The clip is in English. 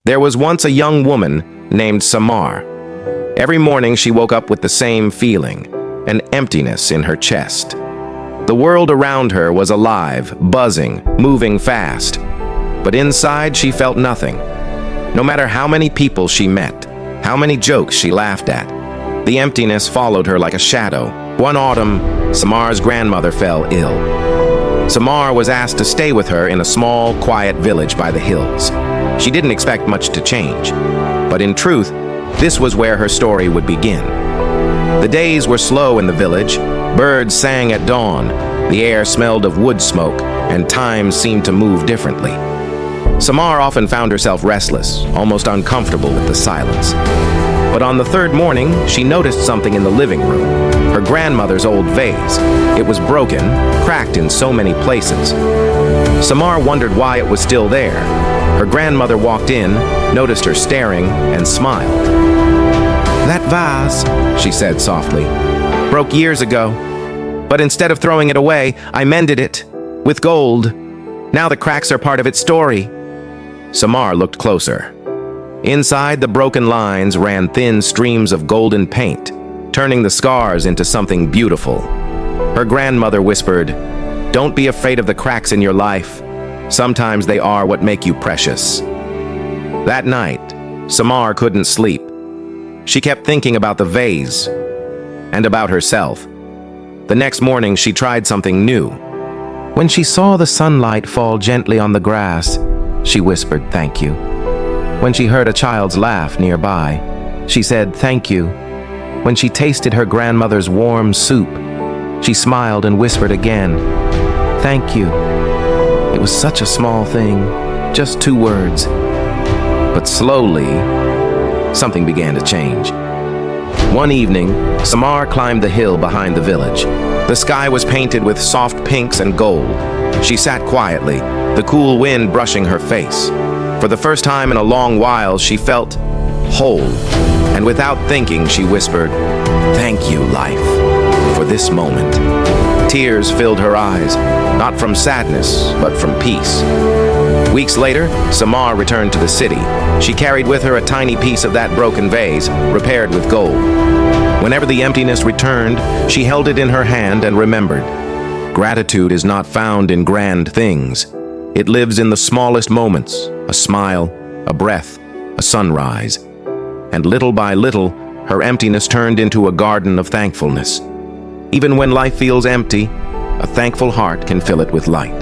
There was once a young woman named Samar. Every morning she woke up with the same feeling, an emptiness in her chest. The world around her was alive, buzzing, moving fast. But inside she felt nothing. No matter how many people she met, how many jokes she laughed at, the emptiness followed her like a shadow. One autumn, Samar's grandmother fell ill. Samar was asked to stay with her in a small, quiet village by the hills. She didn't expect much to change, but in truth, this was where her story would begin. The days were slow in the village. Birds sang at dawn, the air smelled of wood smoke, and time seemed to move differently. Samar often found herself restless, almost uncomfortable with the silence. But on the third morning, she noticed something in the living room, her grandmother's old vase. It was broken, cracked in so many places. Samar wondered why it was still there. Her grandmother walked in, noticed her staring, and smiled. "That vase," she said softly, "broke years ago. But instead of throwing it away, I mended it with gold. Now the cracks are part of its story." Samar looked closer. Inside the broken lines ran thin streams of golden paint, turning the scars into something beautiful. Her grandmother whispered, "Don't be afraid of the cracks in your life. Sometimes they are what make you precious." That night, Samar couldn't sleep. She kept thinking about the vase and about herself. The next morning, she tried something new. When she saw the sunlight fall gently on the grass, she whispered thank you. When she heard a child's laugh nearby, she said thank you. When she tasted her grandmother's warm soup, she smiled and whispered again, "Thank you." It was such a small thing, just 2 words. But slowly, something began to change. One evening, Samar climbed the hill behind the village. The sky was painted with soft pinks and gold. She sat quietly, the cool wind brushing her face. For the first time in a long while, she felt whole. And without thinking, she whispered, "Thank you, life, for this moment." Tears filled her eyes, not from sadness, but from peace. Weeks later, Samar returned to the city. She carried with her a tiny piece of that broken vase, repaired with gold. Whenever the emptiness returned, she held it in her hand and remembered. Gratitude is not found in grand things. It lives in the smallest moments, a smile, a breath, a sunrise. And little by little, her emptiness turned into a garden of thankfulness. Even when life feels empty, a thankful heart can fill it with light.